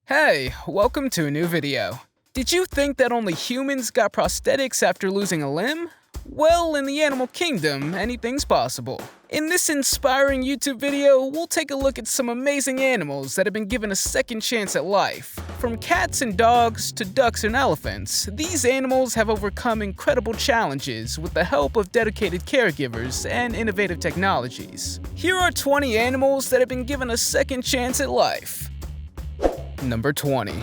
Hey, welcome to a new video. Did you think that only humans got prosthetics after losing a limb? Well, in the animal kingdom, anything's possible. In this inspiring YouTube video, we'll take a look at some amazing animals that have been given a second chance at life. From cats and dogs to ducks and elephants, these animals have overcome incredible challenges with the help of dedicated caregivers and innovative technologies. Here are 20 animals that have been given a second chance at life. Number 20.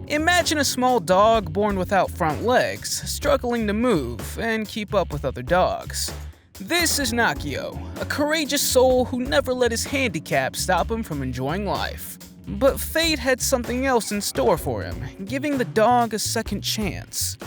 Imagine a small dog born without front legs, struggling to move and keep up with other dogs. This is Nakio, a courageous soul who never let his handicap stop him from enjoying life. But fate had something else in store for him, giving the dog a second chance.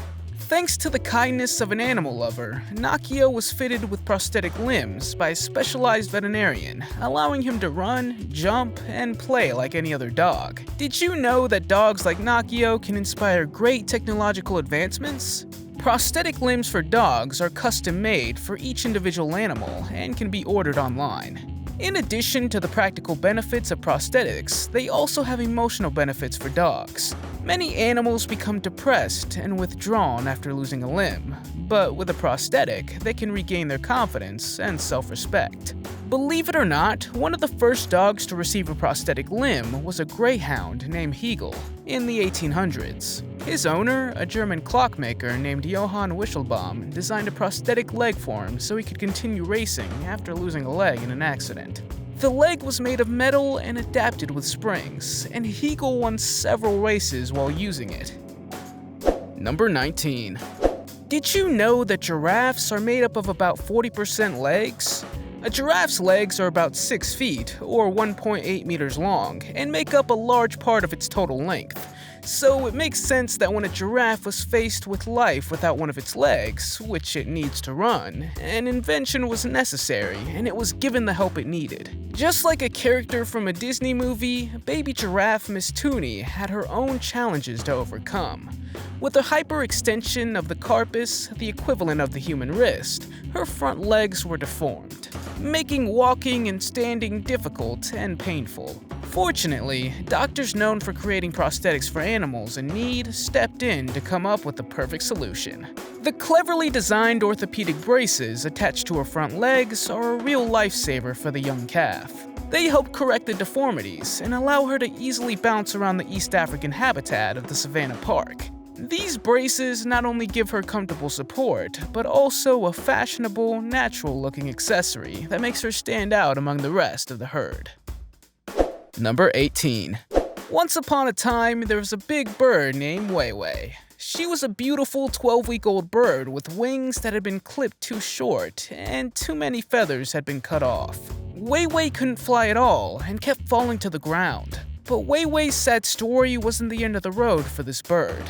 Thanks to the kindness of an animal lover, Nakio was fitted with prosthetic limbs by a specialized veterinarian, allowing him to run, jump, and play like any other dog. Did you know that dogs like Nakio can inspire great technological advancements? Prosthetic limbs for dogs are custom-made for each individual animal and can be ordered online. In addition to the practical benefits of prosthetics, they also have emotional benefits for dogs. Many animals become depressed and withdrawn after losing a limb, but with a prosthetic, they can regain their confidence and self-respect. Believe it or not, one of the first dogs to receive a prosthetic limb was a greyhound named Hegel in the 1800s. His owner, a German clockmaker named Johann Wischelbaum, designed a prosthetic leg for him so he could continue racing after losing a leg in an accident. The leg was made of metal and adapted with springs, and Hegel won several races while using it. Number 19. Did you know that giraffes are made up of about 40% legs? A giraffe's legs are about 6 feet, or 1.8 meters long, and make up a large part of its total length. So it makes sense that when a giraffe was faced with life without one of its legs, which it needs to run, an invention was necessary, and it was given the help it needed. Just like a character from a Disney movie, baby giraffe MSITUNI had her own challenges to overcome. With a hyperextension of the carpus, the equivalent of the human wrist, her front legs were deformed, making walking and standing difficult and painful. Fortunately, doctors known for creating prosthetics for animals in need stepped in to come up with the perfect solution. The cleverly designed orthopedic braces attached to her front legs are a real lifesaver for the young calf. They help correct the deformities and allow her to easily bounce around the East African habitat of the Savannah Park. These braces not only give her comfortable support, but also a fashionable, natural-looking accessory that makes her stand out among the rest of the herd. Number 18. Once upon a time, there was a big bird named Weiwei. She was a beautiful 12-week-old bird with wings that had been clipped too short, and too many feathers had been cut off. Weiwei couldn't fly at all and kept falling to the ground. But Weiwei's sad story wasn't the end of the road for this bird.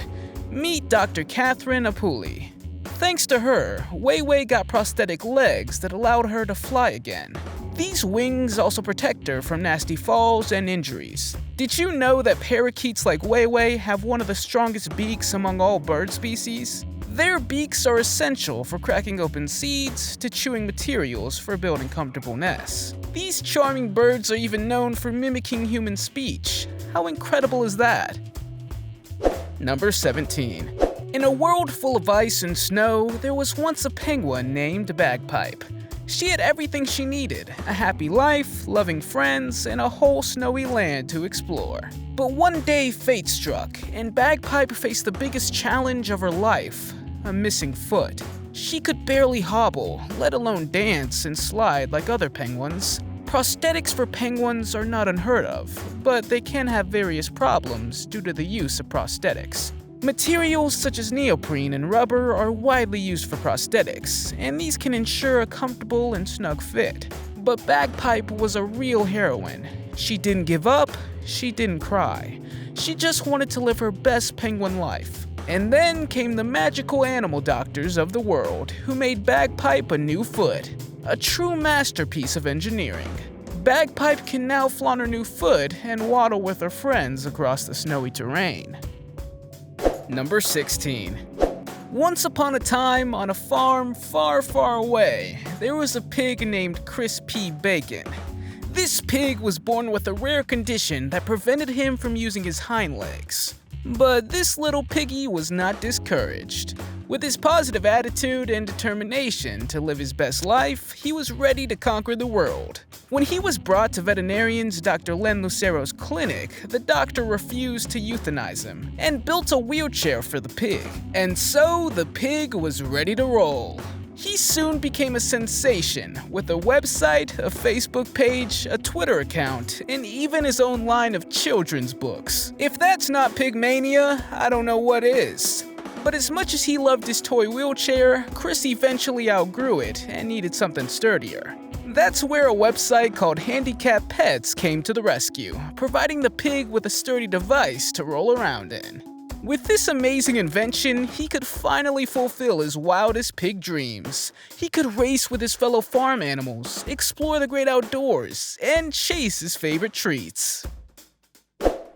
Meet Dr. Catherine Apuli. Thanks to her, Weiwei got prosthetic legs that allowed her to fly again. These wings also protect her from nasty falls and injuries. Did you know that parakeets like Weiwei have one of the strongest beaks among all bird species? Their beaks are essential for cracking open seeds to chewing materials for building comfortable nests. These charming birds are even known for mimicking human speech. How incredible is that? Number 17. In a world full of ice and snow, there was once a penguin named Bagpipe. She had everything she needed, a happy life, loving friends, and a whole snowy land to explore. But one day fate struck, and Bagpipe faced the biggest challenge of her life, a missing foot. She could barely hobble, let alone dance and slide like other penguins. Prosthetics for penguins are not unheard of, but they can have various problems due to the use of prosthetics. Materials such as neoprene and rubber are widely used for prosthetics, and these can ensure a comfortable and snug fit. But Bagpipe was a real heroine. She didn't give up, she didn't cry. She just wanted to live her best penguin life. And then came the magical animal doctors of the world, who made Bagpipe a new foot. A true masterpiece of engineering. Bagpipe can now flaunt her new foot and waddle with her friends across the snowy terrain. Number 16. Once upon a time, on a farm far, far away, there was a pig named Chris P. Bacon. This pig was born with a rare condition that prevented him from using his hind legs. But this little piggy was not discouraged. With his positive attitude and determination to live his best life, he was ready to conquer the world. When he was brought to veterinarian's Dr. Len Lucero's clinic, the doctor refused to euthanize him and built a wheelchair for the pig. And so the pig was ready to roll. He soon became a sensation, with a website, a Facebook page, a Twitter account, and even his own line of children's books. If that's not pigmania, I don't know what is. But as much as he loved his toy wheelchair, Chris eventually outgrew it and needed something sturdier. That's where a website called Handicap Pets came to the rescue, providing the pig with a sturdy device to roll around in. With this amazing invention, he could finally fulfill his wildest pig dreams. He could race with his fellow farm animals, explore the great outdoors, and chase his favorite treats.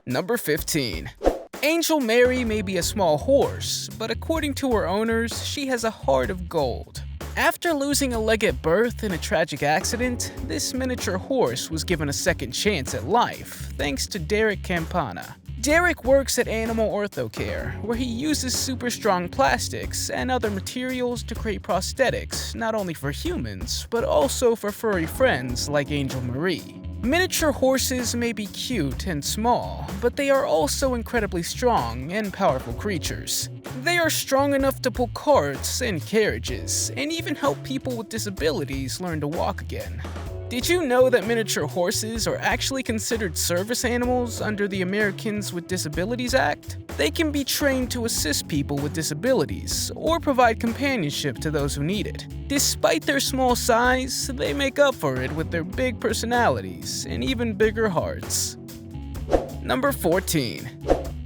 Number 15. Angel Mary may be a small horse, but according to her owners, she has a heart of gold. After losing a leg at birth in a tragic accident, this miniature horse was given a second chance at life, thanks to Derek Campana. Derek works at Animal Ortho Care, where he uses super strong plastics and other materials to create prosthetics not only for humans, but also for furry friends like Angel Marie. Miniature horses may be cute and small, but they are also incredibly strong and powerful creatures. They are strong enough to pull carts and carriages, and even help people with disabilities learn to walk again. Did you know that miniature horses are actually considered service animals under the Americans with Disabilities Act? They can be trained to assist people with disabilities or provide companionship to those who need it. Despite their small size, they make up for it with their big personalities and even bigger hearts. Number 14.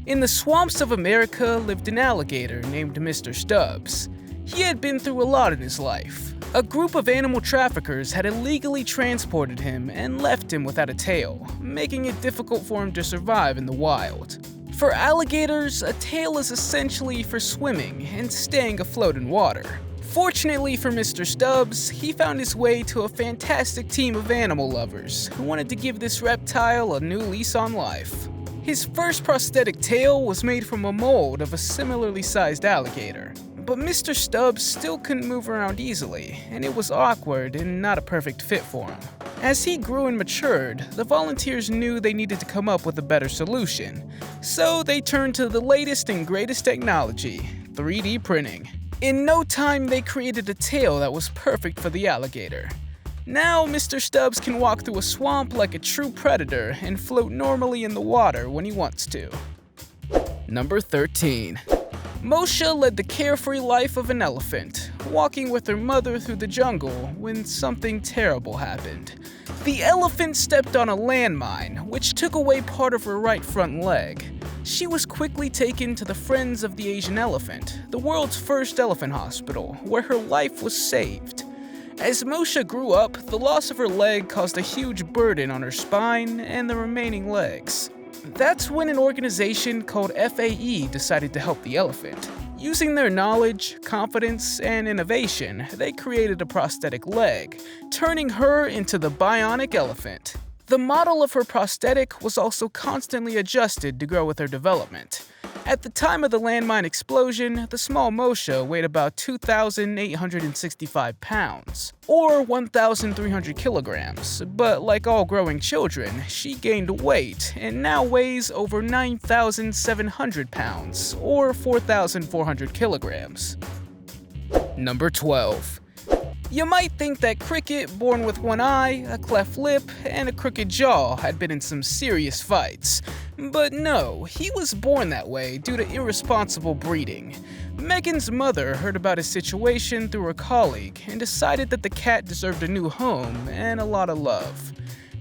In the swamps of America lived an alligator named Mr. Stubbs. He had been through a lot in his life. A group of animal traffickers had illegally transported him and left him without a tail, making it difficult for him to survive in the wild. For alligators, a tail is essentially for swimming and staying afloat in water. Fortunately for Mr. Stubbs, he found his way to a fantastic team of animal lovers who wanted to give this reptile a new lease on life. His first prosthetic tail was made from a mold of a similarly sized alligator. But Mr. Stubbs still couldn't move around easily, and it was awkward and not a perfect fit for him. As he grew and matured, the volunteers knew they needed to come up with a better solution, so they turned to the latest and greatest technology, 3D printing. In no time, they created a tail that was perfect for the alligator. Now, Mr. Stubbs can walk through a swamp like a true predator and float normally in the water when he wants to. Number 13. MOSHA led the carefree life of an elephant, walking with her mother through the jungle when something terrible happened. The elephant stepped on a landmine, which took away part of her right front leg. She was quickly taken to the Friends of the Asian Elephant, the world's first elephant hospital, where her life was saved. As MOSHA grew up, the loss of her leg caused a huge burden on her spine and the remaining legs. That's when an organization called FAE decided to help the elephant. Using their knowledge, confidence, and innovation, they created a prosthetic leg, turning her into the bionic elephant. The model of her prosthetic was also constantly adjusted to grow with her development. At the time of the landmine explosion, the small MOSHA weighed about 2,865 pounds, or 1,300 kilograms, but like all growing children, she gained weight and now weighs over 9,700 pounds, or 4,400 kilograms. Number 12. You might think that Cricket, born with one eye, a cleft lip, and a crooked jaw, had been in some serious fights. But no, he was born that way due to irresponsible breeding. Megan's mother heard about his situation through a colleague and decided that the cat deserved a new home and a lot of love.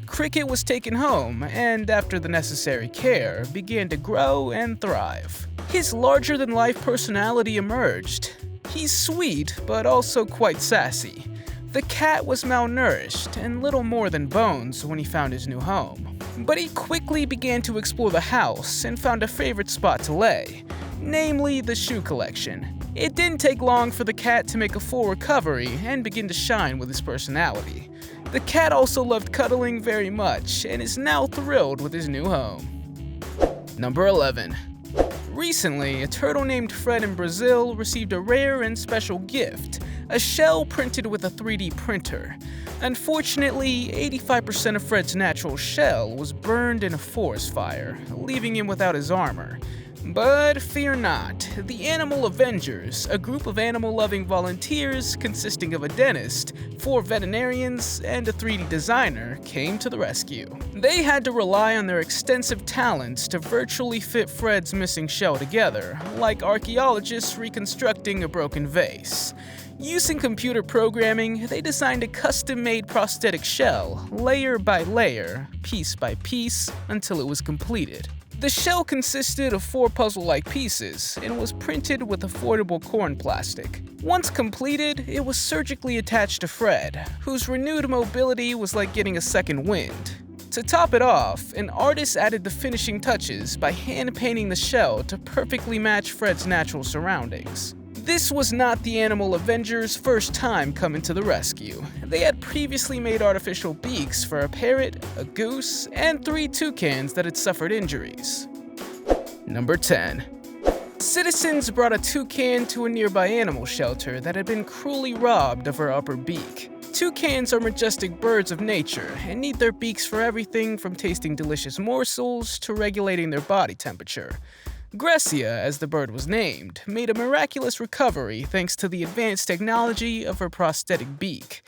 Cricket was taken home and, after the necessary care, began to grow and thrive. His larger-than-life personality emerged. He's sweet, but also quite sassy. The cat was malnourished and little more than bones when he found his new home. But he quickly began to explore the house and found a favorite spot to lay, namely the shoe collection. It didn't take long for the cat to make a full recovery and begin to shine with his personality. The cat also loved cuddling very much and is now thrilled with his new home. Number 11. Recently, a turtle named Fred in Brazil received a rare and special gift, a shell printed with a 3D printer. Unfortunately, 85% of Fred's natural shell was burned in a forest fire, leaving him without his armor. But fear not, the Animal Avengers, a group of animal-loving volunteers consisting of a dentist, 4 veterinarians, and a 3D designer, came to the rescue. They had to rely on their extensive talents to virtually fit Fred's missing shell together, like archaeologists reconstructing a broken vase. Using computer programming, they designed a custom-made prosthetic shell, layer by layer, piece by piece, until it was completed. The shell consisted of 4 puzzle-like pieces and was printed with affordable corn plastic. Once completed, it was surgically attached to Fred, whose renewed mobility was like getting a second wind. To top it off, an artist added the finishing touches by hand-painting the shell to perfectly match Fred's natural surroundings. This was not the Animal Avengers' first time coming to the rescue. They had previously made artificial beaks for a parrot, a goose, and 3 toucans that had suffered injuries. Number 10. Citizens brought a toucan to a nearby animal shelter that had been cruelly robbed of her upper beak. Toucans are majestic birds of nature and need their beaks for everything from tasting delicious morsels to regulating their body temperature. Grecia, as the bird was named, made a miraculous recovery thanks to the advanced technology of her prosthetic beak.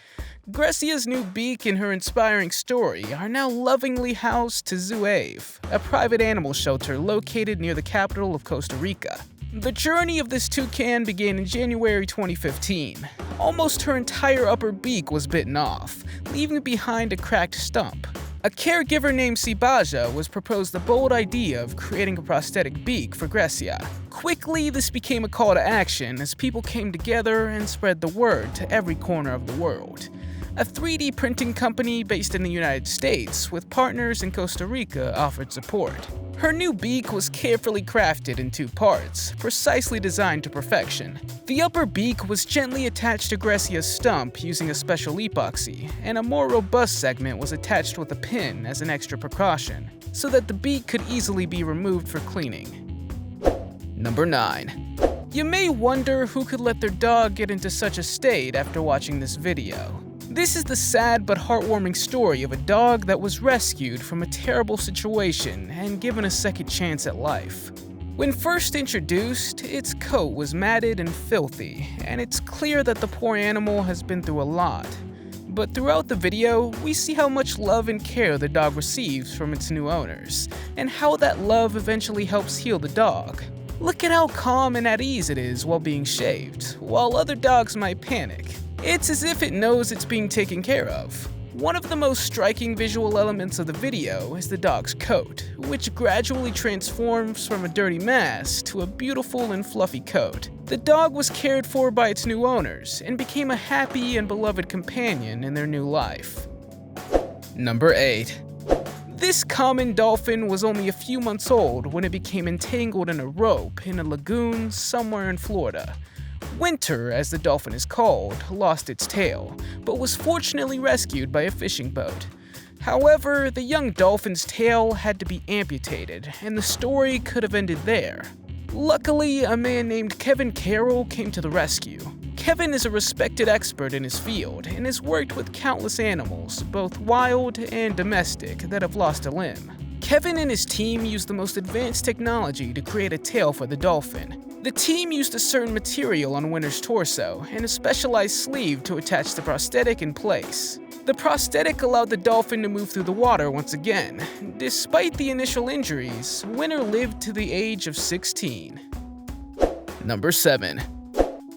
Grecia's new beak and her inspiring story are now lovingly housed to Zoo Ave, a private animal shelter located near the capital of Costa Rica. The journey of this toucan began in January 2015. Almost her entire upper beak was bitten off, leaving behind a cracked stump. A caregiver named Sibaja was proposed the bold idea of creating a prosthetic beak for Grecia. Quickly, this became a call to action as people came together and spread the word to every corner of the world. A 3D printing company based in the United States with partners in Costa Rica offered support. Her new beak was carefully crafted in 2 parts, precisely designed to perfection. The upper beak was gently attached to Grecia's stump using a special epoxy, and a more robust segment was attached with a pin as an extra precaution, so that the beak could easily be removed for cleaning. Number 9. You may wonder who could let their dog get into such a state after watching this video. This is the sad but heartwarming story of a dog that was rescued from a terrible situation and given a second chance at life. When first introduced, its coat was matted and filthy, and it's clear that the poor animal has been through a lot. But throughout the video, we see how much love and care the dog receives from its new owners, and how that love eventually helps heal the dog. Look at how calm and at ease it is while being shaved, while other dogs might panic. It's as if it knows it's being taken care of. One of the most striking visual elements of the video is the dog's coat, which gradually transforms from a dirty mess to a beautiful and fluffy coat. The dog was cared for by its new owners and became a happy and beloved companion in their new life. Number 8. This common dolphin was only a few months old when it became entangled in a rope in a lagoon somewhere in Florida. Winter, as the dolphin is called, lost its tail, but was fortunately rescued by a fishing boat. However, the young dolphin's tail had to be amputated, and the story could have ended there. Luckily, a man named Kevin Carroll came to the rescue. Kevin is a respected expert in his field and has worked with countless animals, both wild and domestic, that have lost a limb. Kevin and his team used the most advanced technology to create a tail for the dolphin. The team used a certain material on Winter's torso and a specialized sleeve to attach the prosthetic in place. The prosthetic allowed the dolphin to move through the water once again. Despite the initial injuries, Winter lived to the age of 16. Number 7.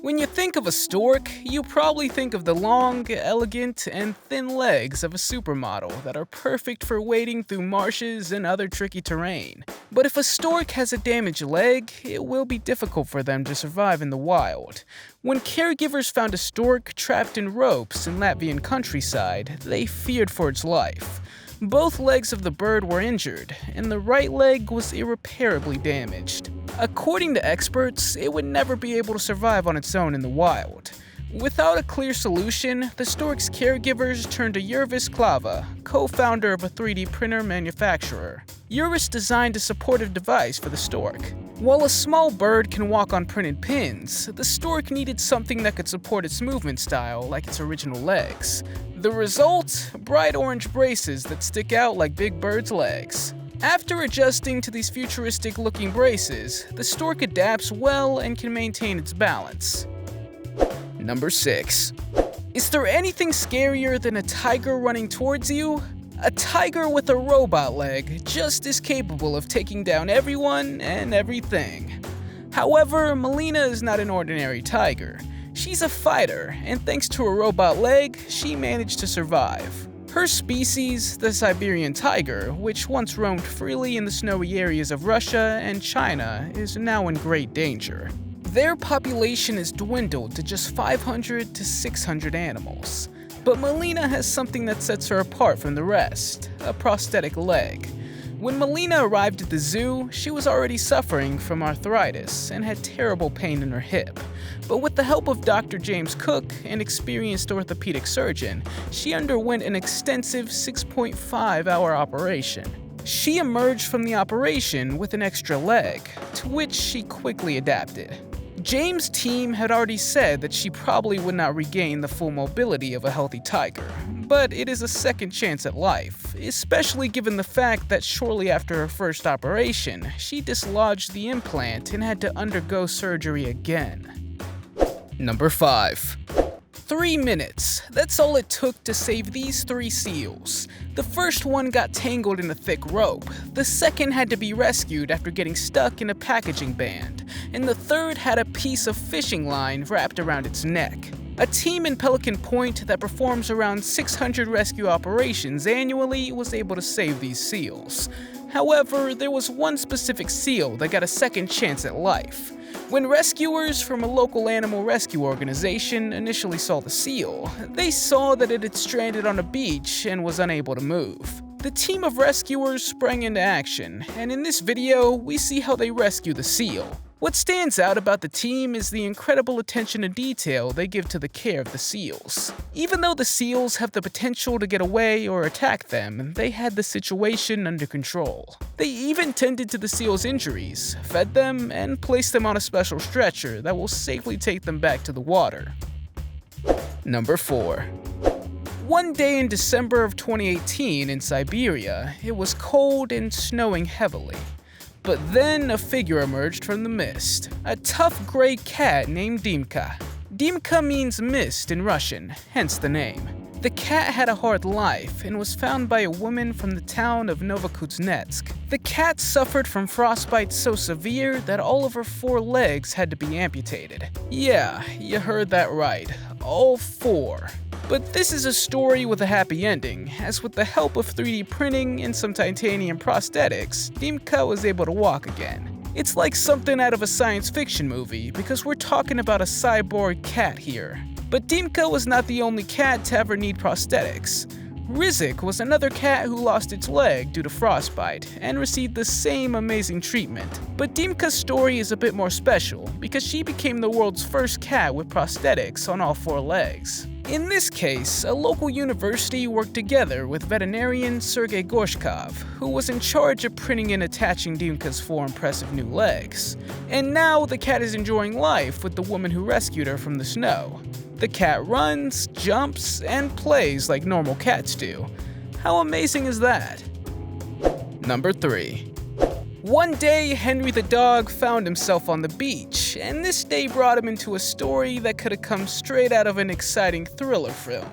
When you think of a stork, you probably think of the long, elegant, and thin legs of a supermodel that are perfect for wading through marshes and other tricky terrain. But if a stork has a damaged leg, it will be difficult for them to survive in the wild. When caregivers found a stork trapped in ropes in Latvian countryside, they feared for its life. Both legs of the bird were injured, and the right leg was irreparably damaged. According to experts, it would never be able to survive on its own in the wild. Without a clear solution, the Stork's caregivers turned to Jurvis Klava, co-founder of a 3D printer manufacturer. Jurvis designed a supportive device for the Stork. While a small bird can walk on printed pins, the Stork needed something that could support its movement style like its original legs. The result? Bright orange braces that stick out like Big Bird's legs. After adjusting to these futuristic-looking braces, the Stork adapts well and can maintain its balance. Number 6. Is there anything scarier than a tiger running towards you? A tiger with a robot leg, just as capable of taking down everyone and everything. However, Melina is not an ordinary tiger. She's a fighter, and thanks to a robot leg, she managed to survive. Her species, the Siberian tiger, which once roamed freely in the snowy areas of Russia and China, is now in great danger. Their population has dwindled to just 500 to 600 animals. But Melina has something that sets her apart from the rest, a prosthetic leg. When Melina arrived at the zoo, she was already suffering from arthritis and had terrible pain in her hip. But with the help of Dr. James Cook, an experienced orthopedic surgeon, she underwent an extensive 6.5-hour operation. She emerged from the operation with an extra leg, to which she quickly adapted. James' team had already said that she probably would not regain the full mobility of a healthy tiger, but it is a second chance at life, especially given the fact that shortly after her first operation, she dislodged the implant and had to undergo surgery again. Number 5. 3 minutes. That's all it took to save these 3 seals. The first one got tangled in a thick rope, the second had to be rescued after getting stuck in a packaging band, and the third had a piece of fishing line wrapped around its neck. A team in Pelican Point that performs around 600 rescue operations annually was able to save these seals. However, there was one specific seal that got a second chance at life. When rescuers from a local animal rescue organization initially saw the seal, they saw that it had stranded on a beach and was unable to move. The team of rescuers sprang into action, and in this video, we see how they rescue the seal. What stands out about the team is the incredible attention to detail they give to the care of the seals. Even though the seals have the potential to get away or attack them, they had the situation under control. They even tended to the seals' injuries, fed them, and placed them on a special stretcher that will safely take them back to the water. Number 4. One day in December of 2018 in Siberia, it was cold and snowing heavily. But then a figure emerged from the mist, a tough gray cat named Dymka. Dymka means mist in Russian, hence the name. The cat had a hard life and was found by a woman from the town of Novokuznetsk. The cat suffered from frostbite so severe that all of her 4 legs had to be amputated. Yeah, you heard that right, all 4. But this is a story with a happy ending, as with the help of 3D printing and some titanium prosthetics, Dymka was able to walk again. It's like something out of a science fiction movie, because we're talking about a cyborg cat here. But Dymka was not the only cat to ever need prosthetics. Rizik was another cat who lost its leg due to frostbite and received the same amazing treatment. But Dymka's story is a bit more special because she became the world's first cat with prosthetics on all 4 legs. In this case, a local university worked together with veterinarian Sergei Gorshkov, who was in charge of printing and attaching Dymka's 4 impressive new legs. And now the cat is enjoying life with the woman who rescued her from the snow. The cat runs, jumps, and plays like normal cats do. How amazing is that? Number 3. One day, Henry the dog found himself on the beach, and this day brought him into a story that could have come straight out of an exciting thriller film.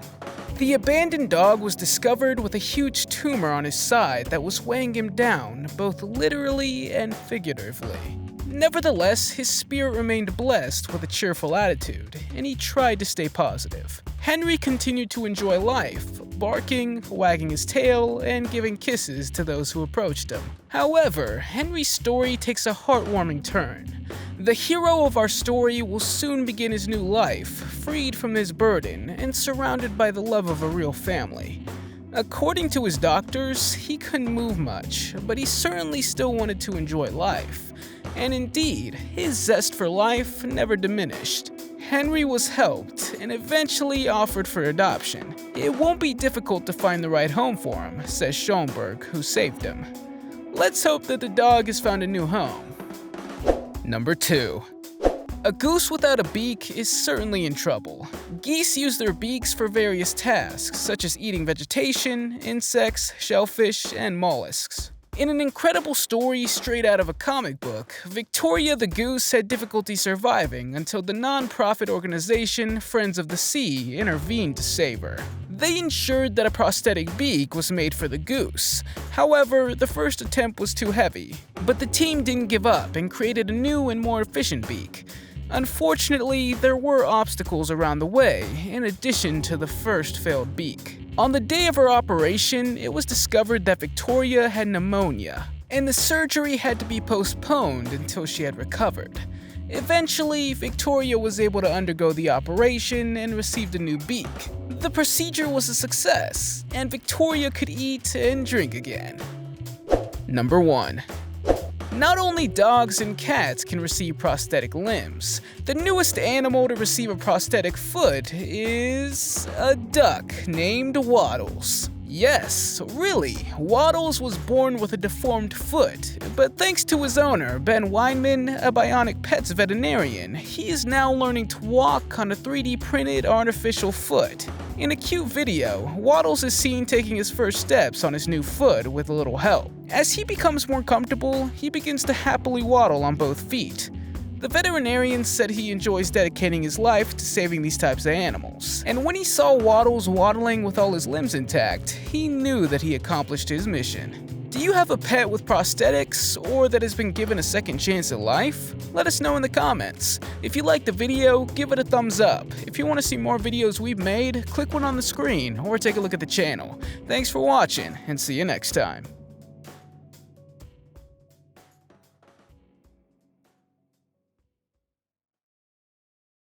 The abandoned dog was discovered with a huge tumor on his side that was weighing him down, both literally and figuratively. Nevertheless, his spirit remained blessed with a cheerful attitude, and he tried to stay positive. Henry continued to enjoy life, barking, wagging his tail, and giving kisses to those who approached him. However, Henry's story takes a heartwarming turn. The hero of our story will soon begin his new life, freed from his burden and surrounded by the love of a real family. According to his doctors, he couldn't move much, but he certainly still wanted to enjoy life. And indeed, his zest for life never diminished. Henry was helped and eventually offered for adoption. It won't be difficult to find the right home for him, says Schoenberg, who saved him. Let's hope that the dog has found a new home. Number 2. A goose without a beak is certainly in trouble. Geese use their beaks for various tasks, such as eating vegetation, insects, shellfish, and mollusks. In an incredible story straight out of a comic book, Victoria the goose had difficulty surviving until the non-profit organization Friends of the Sea intervened to save her. They ensured that a prosthetic beak was made for the goose. However, the first attempt was too heavy, but the team didn't give up and created a new and more efficient beak. Unfortunately, there were obstacles around the way, in addition to the first failed beak. On the day of her operation, it was discovered that Victoria had pneumonia, and the surgery had to be postponed until she had recovered. Eventually, Victoria was able to undergo the operation and received a new beak. The procedure was a success, and Victoria could eat and drink again. Number 1. Not only dogs and cats can receive prosthetic limbs, the newest animal to receive a prosthetic foot is a duck named Waddles. Yes, really, Waddles was born with a deformed foot, but thanks to his owner, Ben Weinman, a bionic pets veterinarian, he is now learning to walk on a 3D printed artificial foot. In a cute video, Waddles is seen taking his first steps on his new foot with a little help. As he becomes more comfortable, he begins to happily waddle on both feet. The veterinarian said he enjoys dedicating his life to saving these types of animals, and when he saw Waddles waddling with all his limbs intact, he knew that he accomplished his mission. Do you have a pet with prosthetics, or that has been given a second chance at life? Let us know in the comments. If you liked the video, give it a thumbs up. If you want to see more videos we've made, click one on the screen, or take a look at the channel. Thanks for watching, and see you next time.